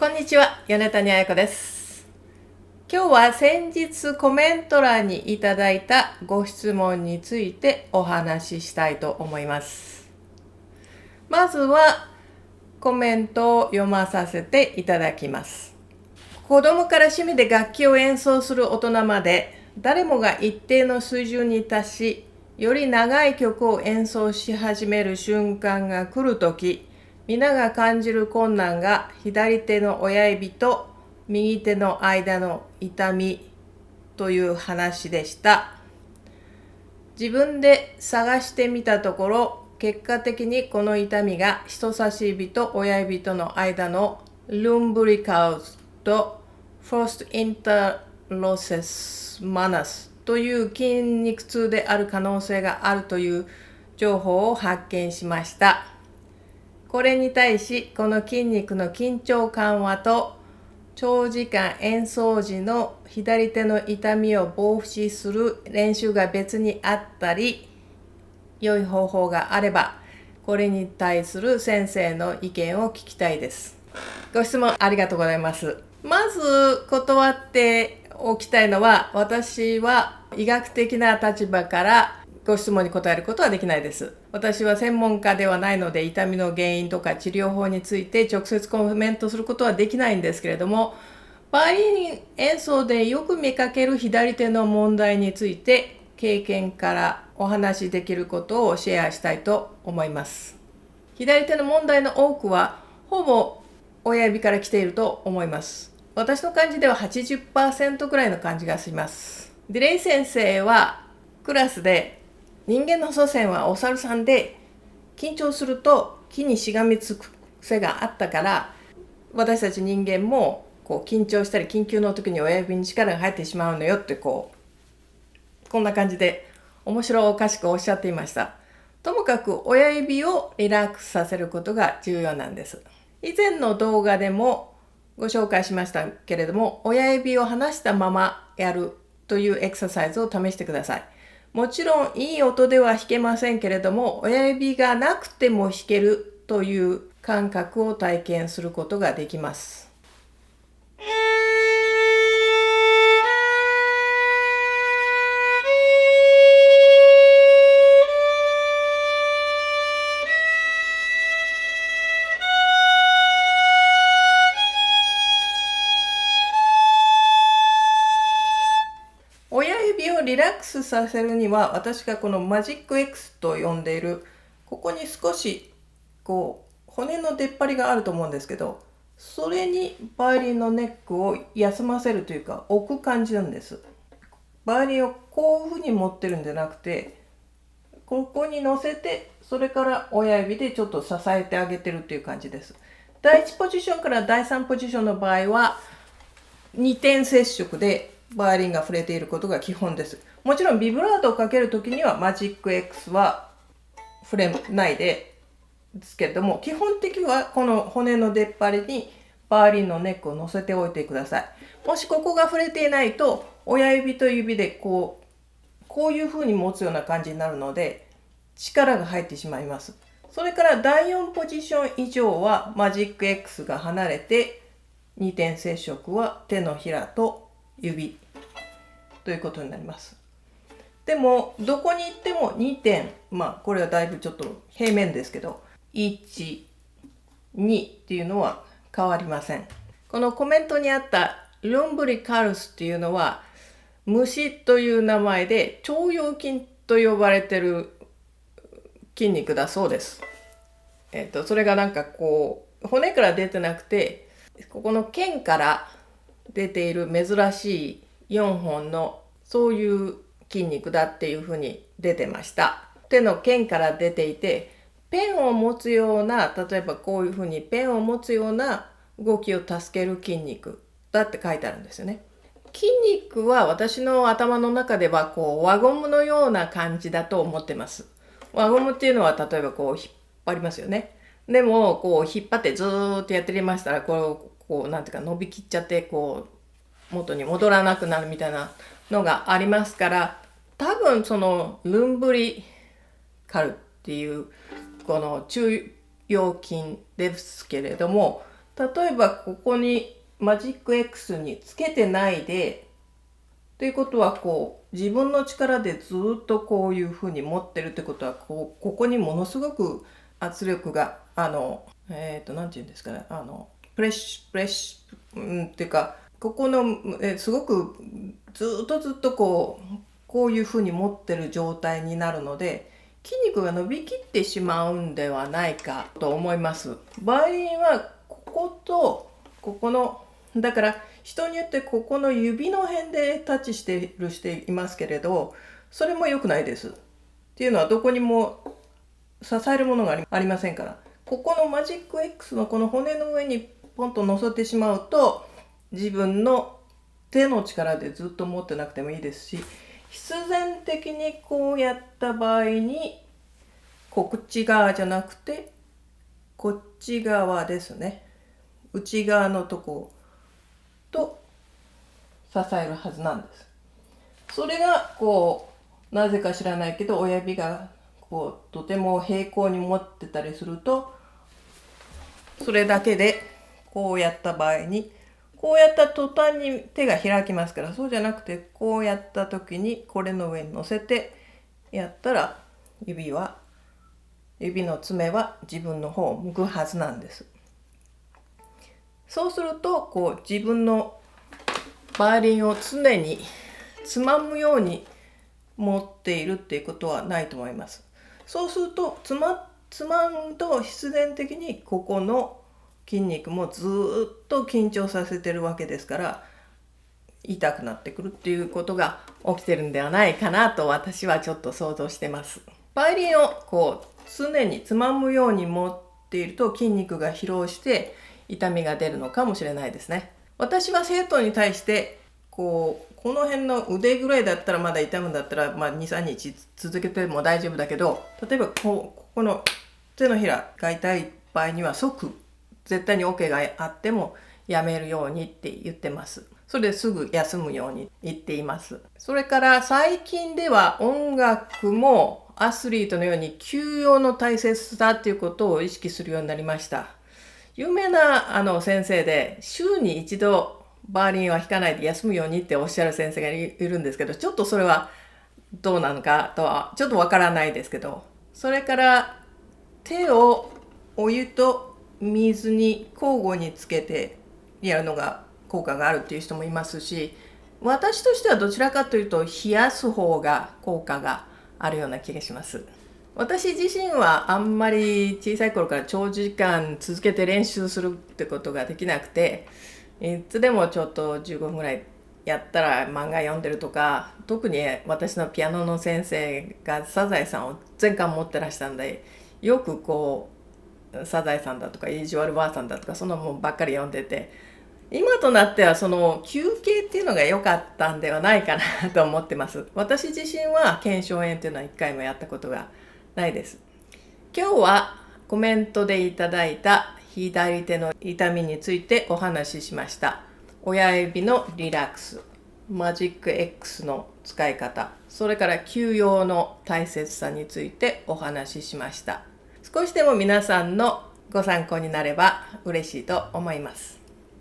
こんにちは、米谷彩子です。今日は先日コメント欄にいただいたご質問についてお話ししたいと思います。まずはコメントを読まさせていただきます。子供から趣味で楽器を演奏する大人まで、誰もが一定の水準に達し、より長い曲を演奏し始める瞬間が来るとき、皆が感じる困難が左手の親指と右手の間の痛みという話でした。自分で探してみたところ、結果的にこの痛みが人差し指と親指との間のルンブリカルズとフォーストインターロセスマナスという筋肉痛である可能性があるという情報を発見しました。これに対し、この筋肉の緊張緩和と長時間演奏時の左手の痛みを防止する練習が別にあったり、良い方法があれば、これに対する先生の意見を聞きたいです。ご質問ありがとうございます。まず断っておきたいのは、私は医学的な立場からご質問に答えることはできないです。私は専門家ではないので、痛みの原因とか治療法について直接コメントすることはできないんですけれども、バイオリン演奏でよく見かける左手の問題について、経験からお話しできることをシェアしたいと思います。左手の問題の多くは、ほぼ親指から来ていると思います。私の感じでは 80% くらいの感じがします。ディレイ先生はクラスで、人間の祖先はお猿さんで、緊張すると木にしがみつく癖があったから、私たち人間も緊張したり緊急の時に親指に力が入ってしまうのよってこんな感じで面白おかしくおっしゃっていました。ともかく親指をリラックスさせることが重要なんです。以前の動画でもご紹介しましたけれども、親指を離したままやるというエクササイズを試してください。もちろんいい音では弾けませんけれども、親指がなくても弾けるという感覚を体験することができます。親指をリラックスさせるには、私がこのマジック X と呼んでいる、ここに少し骨の出っ張りがあると思うんですけど、それにバイオリンのネックを休ませるというか置く感じなんです。バイオリンをこういうふうに持ってるんじゃなくて、ここに乗せて、それから親指でちょっと支えてあげてるっていう感じです。第1ポジションから第3ポジションの場合は2点接触でバイオリンが触れていることが基本です。もちろんビブラートをかけるときにはマジック X は触れないですけれども、基本的にはこの骨の出っ張りにバイオリンのネックを乗せておいてください。もしここが触れていないと、親指と指でこういう風に持つような感じになるので、力が入ってしまいます。それから第4ポジション以上はマジック X が離れて、2点接触は手のひらと指ということになります。でもどこに行っても2点、これはだいぶちょっと平面ですけど、1、2っていうのは変わりません。このコメントにあったルンブリカルスっていうのは、虫という名前で腸腰筋と呼ばれてる筋肉だそうです。それが骨から出てなくて、ここの腱から出ている珍しい4本のそういう筋肉だっていうふうに出てました。手の腱から出ていて、ペンを持つような、例えばこういうふうにペンを持つような動きを助ける筋肉だって書いてあるんですよね。筋肉は私の頭の中では輪ゴムのような感じだと思ってます。輪ゴムっていうのは例えば引っ張りますよね。でも引っ張ってずーっとやってましたらなんていうか伸びきっちゃって元に戻らなくなるみたいなのがありますから、多分そのルンブリカルっていうこの中腰筋ですけれども、例えばここにマジック X につけてないで、ということは自分の力でずっとこういうふうに持ってるってことはここにものすごく圧力がなんていうんですかね、プレッシュ、っていうかここの、すごくずっとこういうふうに持ってる状態になるので、筋肉が伸びきってしまうんではないかと思います。バイオリンはこことここの、だから人によってここの指の辺でタッチしていますけれど、それも良くないです。っていうのはどこにも支えるものがありませんから。ここのマジック X のこの骨の上にポンと乗せてしまうと、自分の手の力でずっと持ってなくてもいいですし、必然的にこうやった場合にこっち側じゃなくてこっち側ですね、内側のとこと支えるはずなんです。それがなぜか知らないけど親指がとても平行に持ってたりすると、それだけでこうやった場合にこうやった途端に手が開きますから、そうじゃなくてこうやった時にこれの上に乗せてやったら指の爪は自分の方を向くはずなんです。そうすると自分のバイオリンを常につまむように持っているっていうことはないと思います。そうするとつまむと必然的にここの筋肉もずっと緊張させてるわけですから、痛くなってくるっていうことが起きてるんではないかなと私はちょっと想像してます。バイオリンを常につまむように持っていると筋肉が疲労して痛みが出るのかもしれないですね。私は生徒に対してこの辺の腕ぐらいだったらまだ痛むんだったら、2、3日続けても大丈夫だけど、例えばここの手のひらが痛い場合には絶対に OK があってもやめるようにって言ってます。それですぐ休むように言っています。それから最近では音楽もアスリートのように休養の大切さっていうことを意識するようになりました。有名な先生で週に一度バイオリンは弾かないで休むようにっておっしゃる先生がいるんですけど、ちょっとそれはどうなのかとはちょっとわからないですけど、それから手をお湯と水に交互につけてやるのが効果があるっていう人もいますし、私としてはどちらかというと冷やす方が効果があるような気がします。私自身はあんまり小さい頃から長時間続けて練習するってことができなくて、いつでもちょっと15分ぐらいやったら漫画読んでるとか、特に私のピアノの先生がサザエさんを全巻持ってらしたんで、よくサザエさんだとか意地悪ばあさんだとかそのもんばっかり読んでて、今となってはその休憩っていうのが良かったんではないかなと思ってます。私自身は腱鞘炎っていうのは一回もやったことがないです。今日はコメントでいただいた左手の痛みについてお話ししました。親指のリラックス、マジック X の使い方、それから休養の大切さについてお話ししました。少しでも皆さんのご参考になれば嬉しいと思います。